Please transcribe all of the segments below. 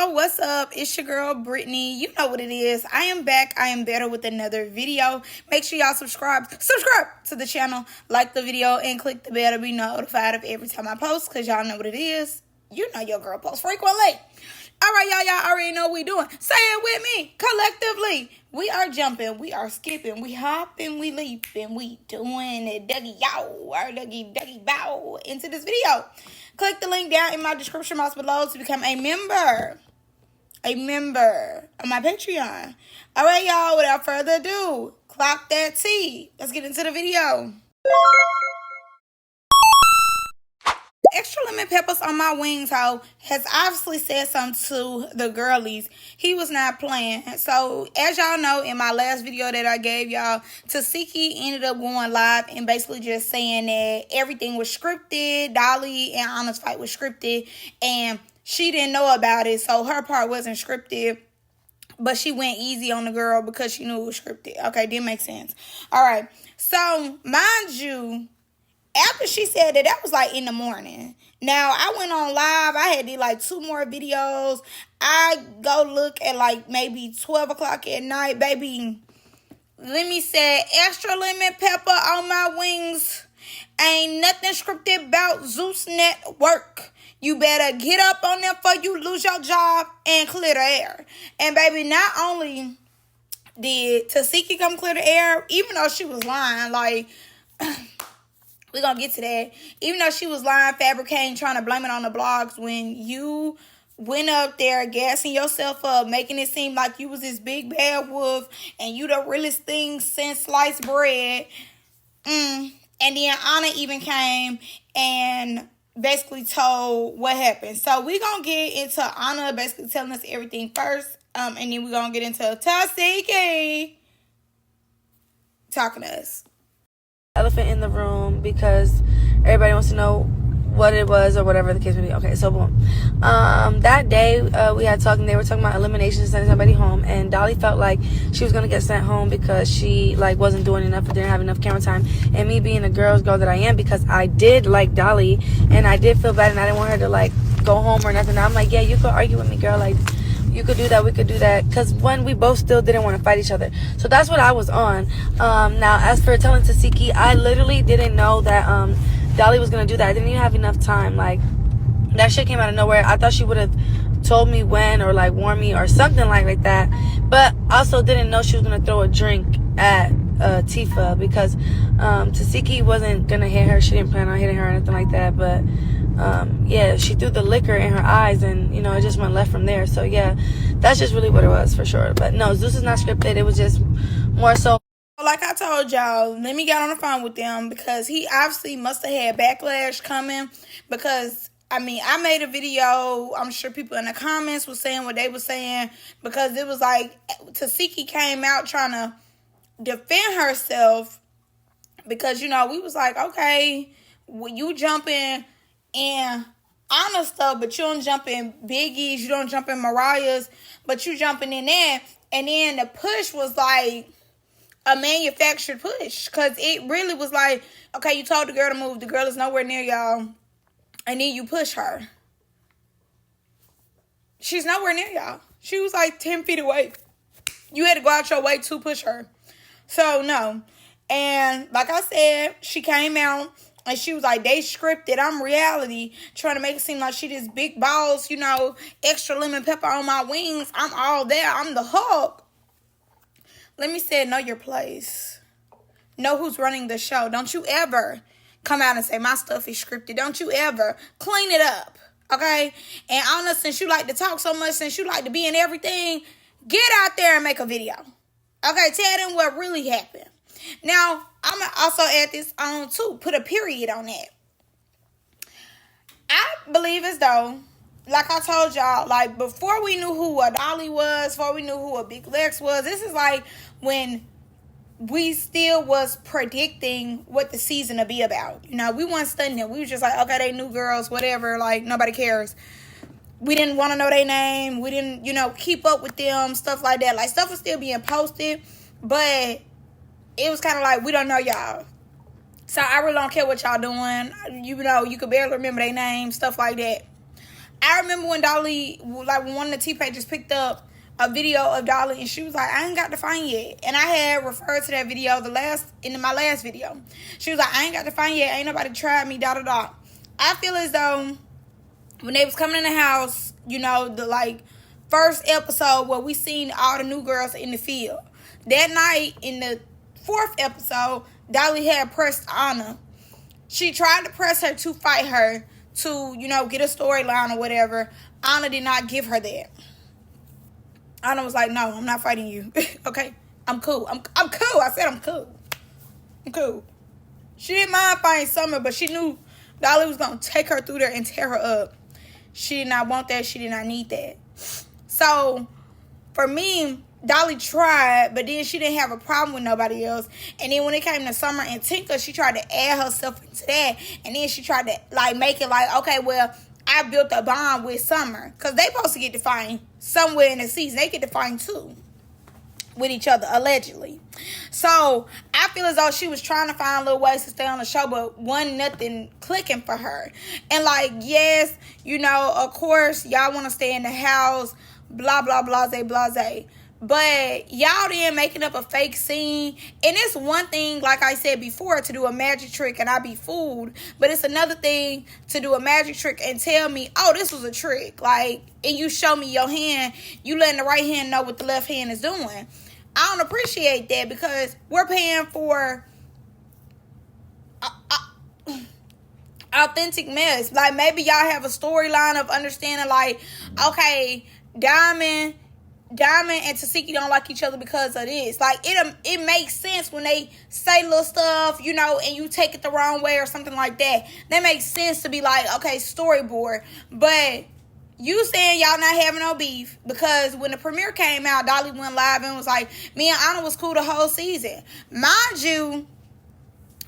y'all, what's up? It's your girl Brittany. You know what it is. I am back. I am better with another video. Make sure y'all subscribe to the channel, like the video, and click the bell to be notified of every time I post, because y'all know what it is. You know your girl posts frequently. All right, y'all already know what we doing. Say it with me. Collectively, we are jumping, we are skipping, we hopping, we leaping, we doing it. Dougie yow, or Dougie bow into this video. Click the link down in my description box below to become a member of my Patreon. All right, y'all, without further ado, clock that T. Let's get into the video. Extra lemon peppers on my wings hoe has obviously said something to the girlies. He was not playing. So as y'all know, in my last video that I gave y'all, Tsiki ended up going live and basically just saying that everything was scripted. Dolly and Anna's fight was scripted and she didn't know about it, so her part wasn't scripted. But she went easy on the girl because she knew it was scripted. Okay, didn't make sense. All right. So mind you, after she said that, that was like in the morning. Now, I went on live. I had did like 2 more videos. I go look at like maybe 12 o'clock at night. Baby, Lemmy said, extra lemon pepper on my wings. Ain't nothing scripted about Zeus Network. You better get up on there before you lose your job and clear the air. And baby, not only did Tesehki come clear the air, even though she was lying, like... we're going to get to that. Even though she was lying, fabricating, trying to blame it on the blogs, when you went up there gassing yourself up, making it seem like you was this big bad wolf and you the realest thing since sliced bread. And then Anna even came and basically told what happened. So we're going to get into Anna basically telling us everything first. And then we're going to get into Tesehki talking to us. Elephant in the room because everybody wants to know what it was or whatever the case may be. Okay, so boom. That day we had talking. They were talking about elimination, sending somebody home, and Dolly felt like she was gonna get sent home because she like wasn't doing enough or didn't have enough camera time. And me being a girl that I am, because I did like Dolly and I did feel bad and I didn't want her to like go home or nothing. I'm like, yeah, you could argue with me, girl. Like, you could do that, we could do that. Because when we both still didn't want to fight each other. So that's what I was on. Now, as for telling Tsiki, I literally didn't know that Dolly was going to do that. I didn't even have enough time. Like, that shit came out of nowhere. I thought she would have told me when or, like, warned me or something like that. But also didn't know she was going to throw a drink at Tifa. Because Tsiki wasn't going to hit her. She didn't plan on hitting her or anything like that. But... yeah, she threw the liquor in her eyes and, you know, it just went left from there. So, yeah, that's just really what it was for sure. But, no, Zeus is not scripted. It was just more so. Like I told y'all, Lemmy got on the phone with them because he obviously must have had backlash coming because, I mean, I made a video. I'm sure people in the comments were saying what they were saying because it was like Tsiki came out trying to defend herself because, you know, we was like, okay, when you jumping and Anna stuff, but you don't jump in Biggie's, you don't jump in Mariah's, but you jumping in there. And then the push was like a manufactured push, because it really was like, okay, you told the girl to move, the girl is nowhere near y'all, and then you push her. She's nowhere near y'all. She was like 10 feet away. You had to go out your way to push her. So, no. And like I said, she came out. And she was like, they scripted. I'm reality. Trying to make it seem like she this big boss, you know, extra lemon pepper on my wings. I'm all there. I'm the Hulk. Let me say, know your place. Know who's running the show. Don't you ever come out and say, my stuff is scripted. Don't you ever clean it up. Okay? And honest, since you like to talk so much, since you like to be in everything, get out there and make a video. Okay? Tell them what really happened. Now, I'm going to also add this on too. Put a period on that. I believe as though, like I told y'all, like before we knew who a Dolly was, before we knew who a Big Lex was, this is like when we still was predicting what the season would be about. You know, we weren't studying it. We was just like, okay, they new girls, whatever, like nobody cares. We didn't want to know their name. We didn't, you know, keep up with them, stuff like that. Like stuff was still being posted, but it was kind of like, we don't know y'all. So I really don't care what y'all doing. You know, you could barely remember their name, stuff like that. I remember when Dolly, like when one of the T pages picked up a video of Dolly and she was like, I ain't got the fine yet. And I had referred to that video in my last video. She was like, I ain't got the fine yet. Ain't nobody tried me, da da da. I feel as though when they was coming in the house, you know, the like first episode where we seen all the new girls in the field. That night in the 4th episode, Dolly had pressed Anna. She tried to press her to fight her to, you know, get a storyline or whatever. Anna did not give her that. Anna was like, no, I'm not fighting you. Okay? I'm cool. I'm cool. I said I'm cool. I'm cool. She didn't mind fighting Summer, but she knew Dolly was going to take her through there and tear her up. She did not want that. She did not need that. So, for me, Dolly tried, but then she didn't have a problem with nobody else. And then when it came to Summer and Tinker, she tried to add herself into that. And then she tried to, like, make it like, okay, well, I built a bond with Summer. Because they supposed to get defined somewhere in the season. They get defined too with each other, allegedly. So, I feel as though she was trying to find little ways to stay on the show, but nothing clicking for her. And, like, yes, you know, of course, y'all want to stay in the house, blah, blah, blase, blase. But y'all then making up a fake scene. And it's one thing, like I said before, to do a magic trick and I be fooled. But it's another thing to do a magic trick and tell me, oh, this was a trick. Like, and you show me your hand, you letting the right hand know what the left hand is doing. I don't appreciate that because we're paying for authentic mess. Like, maybe y'all have a storyline of understanding, like, okay, Diamond and Tsiki don't like each other because of this. Like, it makes sense when they say little stuff, you know, and you take it the wrong way or something like that. That makes sense to be like, okay, storyboard. But you saying y'all not having no beef because when the premiere came out, Dolly went live and was like, me and Anna was cool the whole season. Mind you,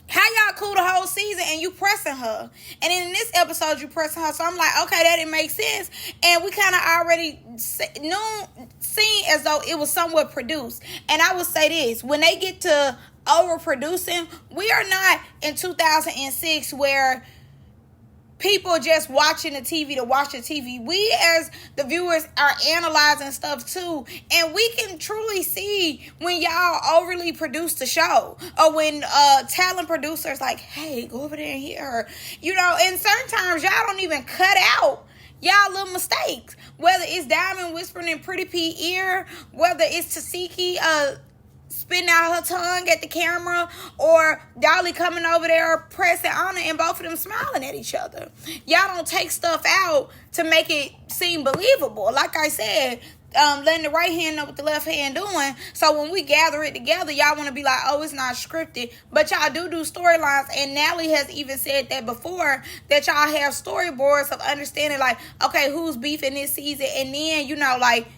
how y'all cool the whole season and you pressing her? And in this episode, you pressing her. So I'm like, okay, that didn't make sense. And we kind of already seen as though it was somewhat produced. And I would say this, when they get to overproducing, we are not in 2006 where people just watching the TV to watch the TV. We as the viewers are analyzing stuff too. And we can truly see when y'all overly produce the show. Or when talent producers like, hey, go over there and hear her. You know, and certain times y'all don't even cut out y'all little mistakes. Whether it's Diamond whispering in Pretty P ear, whether it's Tesehki spitting out her tongue at the camera, or Dolly coming over there pressing on it and both of them smiling at each other. Y'all don't take stuff out to make it seem believable. Like I said, letting the right hand know what the left hand doing. So when we gather it together, y'all want to be like, oh, it's not scripted. But y'all do storylines. And Natalie has even said that before, that y'all have storyboards of understanding, like, okay, who's beefing this season? And then, you know, like,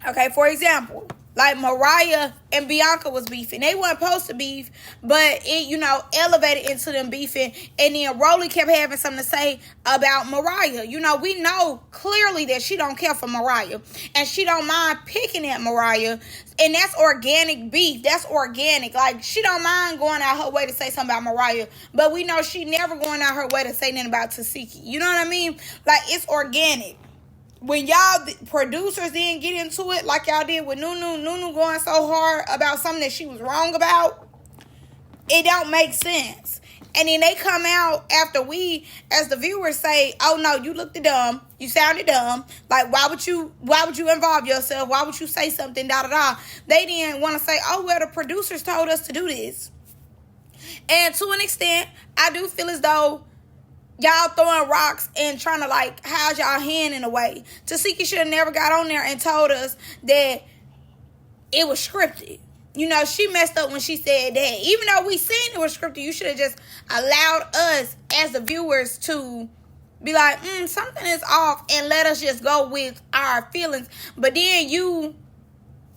okay, for example, like Mariah and Bianca was beefing. They weren't supposed to beef, but it, you know, elevated into them beefing. And then Rolly kept having something to say about Mariah. You know, we know clearly that she don't care for Mariah. And she don't mind picking at Mariah. And that's organic beef. That's organic. Like, she don't mind going out her way to say something about Mariah. But we know she never going out her way to say nothing about Tsiki. You know what I mean? Like, it's organic. When y'all producers didn't get into it like y'all did with Nunu going so hard about something that she was wrong about, it don't make sense. And then they come out after we, as the viewers, say, oh no, you looked dumb, you sounded dumb, like why would you involve yourself, why would you say something, da da da. They didn't want to say, oh well, the producers told us to do this. And to an extent, I do feel as though y'all throwing rocks and trying to, like, hide y'all hand in a way. Tsiki should have never got on there and told us that it was scripted. You know, she messed up when she said that. Even though we seen it was scripted, you should have just allowed us as the viewers to be like, something is off, and let us just go with our feelings. But then you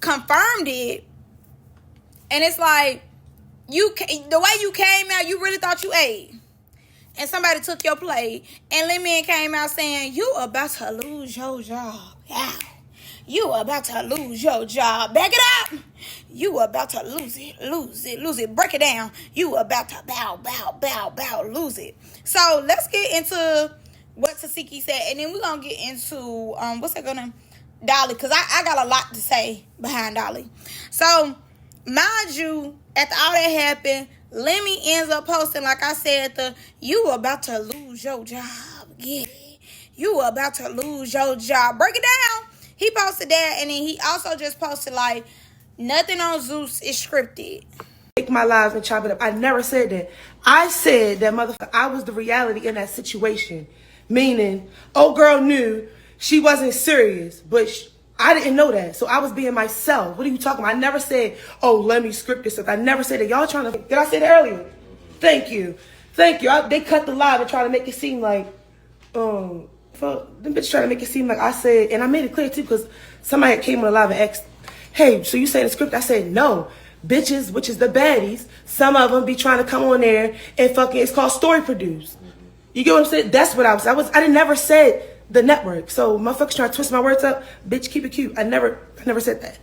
confirmed it, and it's like, the way you came out, you really thought you ate. And somebody took your plate, and Lemmy came out saying, you about to lose your job. Yeah. You about to lose your job. Back it up. You about to lose it. Break it down. You about to bow, lose it. So let's get into what Tsiki said, and then we're gonna get into what's that gonna Dolly, because I got a lot to say behind Dolly. So mind you, after all that happened, Lemmy ends up posting, like I said, you were about to lose your job. Yeah, you were about to lose your job. Break it down. He posted that, and then he also just posted like, nothing on Zeus is scripted. Take my lives and chop it up. I never said that. I said that motherfucker, I was the reality in that situation. Meaning, old girl knew she wasn't serious, but I didn't know that. So I was being myself. What are you talking about? I never said, oh, let me script this stuff. I never said that. Y'all trying to, did I say that earlier? Thank you. Thank you. They cut the live and try to make it seem like, them bitches trying to make it seem like I said, and I made it clear too, because somebody came on the live and asked, hey, so you saying the script? I said, no. Bitches, which is the baddies, some of them be trying to come on there and fucking, it's called story produce. You get what I'm saying? That's what I didn't never said the network. So motherfuckers trying to twist my words up. Bitch, keep it cute. I never said that.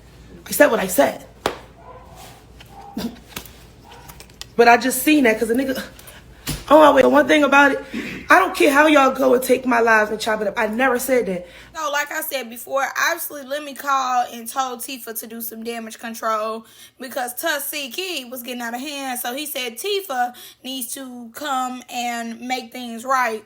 I said what I said. But I just seen that because a nigga, oh wait, one thing about it, I don't care how y'all go and take my lives and chop it up. I never said that. So like I said before, obviously Lemmy called and told Tifa to do some damage control because Tesehki was getting out of hand. So he said Tifa needs to come and make things right,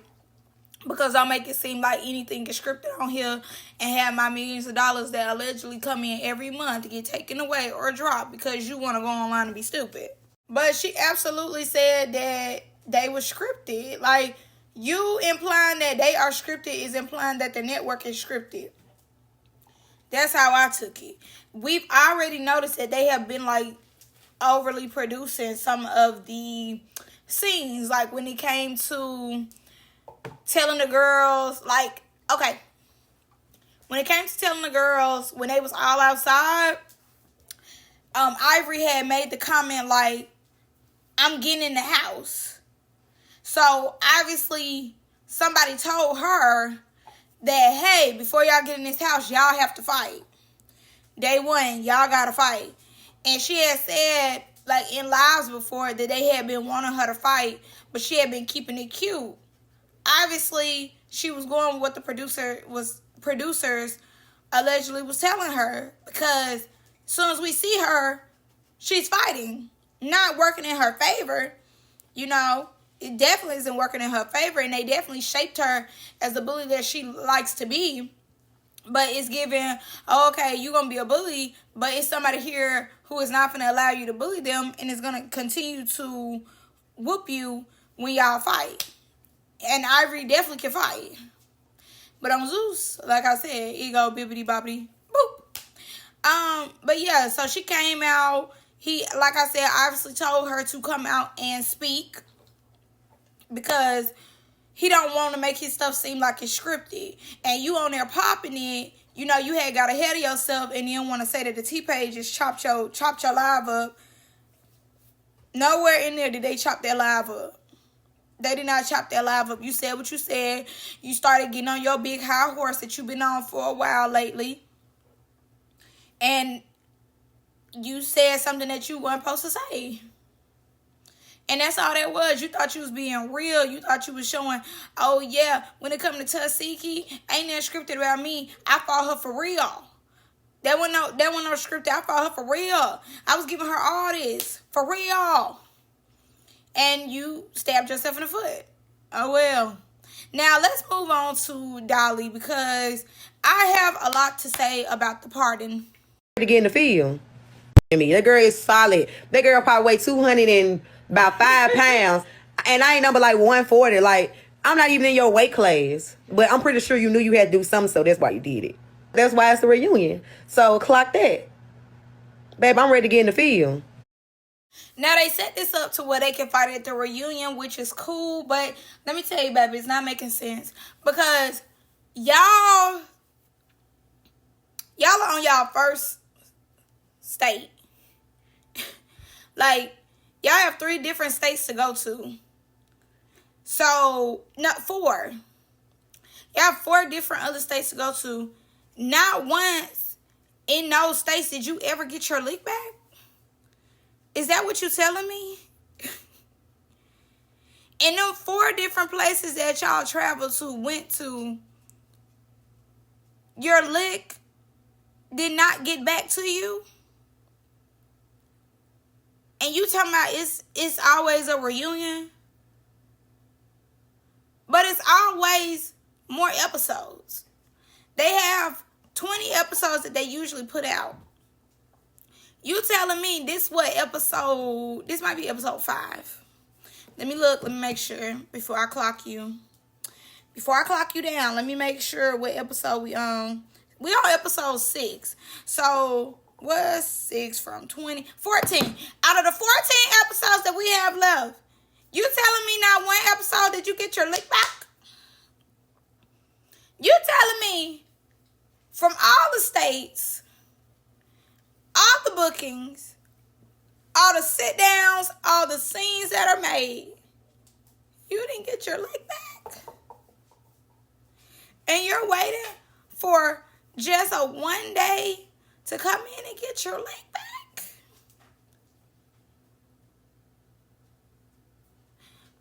because I'll make it seem like anything is scripted on here and have my millions of dollars that allegedly come in every month to get taken away or dropped because you want to go online and be stupid. But she absolutely said that they were scripted. Like, you implying that they are scripted is implying that the network is scripted. That's how I took it. We've already noticed that they have been, like, overly producing some of the scenes. Like, when it came to telling the girls, like, okay. When it came to telling the girls, when they was all outside, Ivory had made the comment, like, I'm getting in the house. So, obviously, somebody told her that, hey, before y'all get in this house, y'all have to fight. Day one, y'all gotta fight. And she had said, like, in lives before, that they had been wanting her to fight, but she had been keeping it cute. Obviously, she was going with what the producers allegedly was telling her, because as soon as we see her, she's fighting. Not working in her favor, you know. It definitely isn't working in her favor, and they definitely shaped her as the bully that she likes to be. But it's given, oh, okay, you're going to be a bully, but it's somebody here who is not going to allow you to bully them and is going to continue to whoop you when y'all fight. And Ivory definitely can fight. But on Zeus, like I said, ego, bibbity bobbity, boop. But yeah, so she came out. He, like I said, obviously told her to come out and speak, because he don't want to make his stuff seem like it's scripted. And you on there popping it, you know, you had got ahead of yourself and you don't want to say that the T-Page just chopped your live up. Nowhere in there did they chop their live up. They did not chop their live up. You said what you said. You started getting on your big high horse that you've been on for a while lately. And you said something that you weren't supposed to say. And that's all that was. You thought you was being real. You thought you was showing, oh yeah, when it come to Tesehki, ain't that scripted about me. I fought her for real. That wasn't no scripted. I fought her for real. I was giving her all this for real. And you stabbed yourself in the foot. Oh well. Now let's move on to Dolly, because I have a lot to say about the pardon. To get in the field. That girl is solid. That girl probably weigh 200 and about 5 pounds. And I ain't number like 140. Like, I'm not even in your weight class. But I'm pretty sure you knew you had to do something, so that's why you did it. That's why it's the reunion. So clock that. Babe, I'm ready to get in the field. Now, they set this up to where they can fight at the reunion, which is cool. But let me tell you, baby, it's not making sense. Because y'all are on y'all first state. Like, y'all have 3 different states to go to. So, not 4. Y'all have 4 different other states to go to. Not once in those states did you ever get your lick back? Is that what you're telling me? And them 4 different places that y'all traveled to, went to, your lick did not get back to you? And you talking about it's always a reunion? But it's always more episodes. They have 20 episodes that they usually put out. You telling me this might be episode 5. Let me look, let me make sure before I clock you. Before I clock you down, let me make sure what episode we on. We on episode 6. So what's 6 from 20? 14. Out of the 14 episodes that we have left, you telling me not one episode did you get your lick back? You telling me from all the states, all the bookings, all the sit downs, all the scenes that are made, you didn't get your lick back? And you're waiting for just a one day to come in and get your lick back?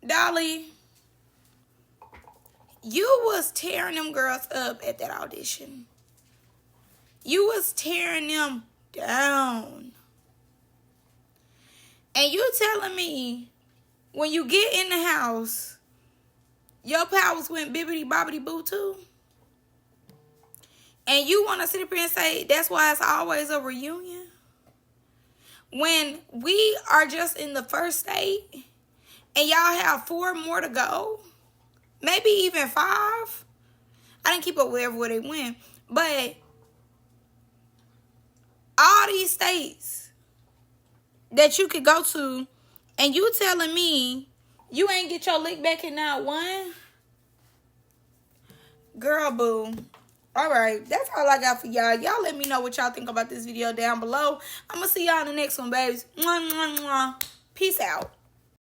Dolly, you was tearing them girls up at that audition. You was tearing them down. And you telling me when you get in the house, your powers went bibbity bobbity boo too? And you want to sit up here and say that's why it's always a reunion? When we are just in the first state and y'all have 4 more to go, maybe even 5. I didn't keep up with everywhere they went, but all these states that you could go to, and you telling me you ain't get your lick back in not one? Girl, boo. All right, that's all I got for y'all. Y'all let me know what y'all think about this video down below. I'm going to see y'all in the next one, babies. Mwah, mwah, mwah. Peace out.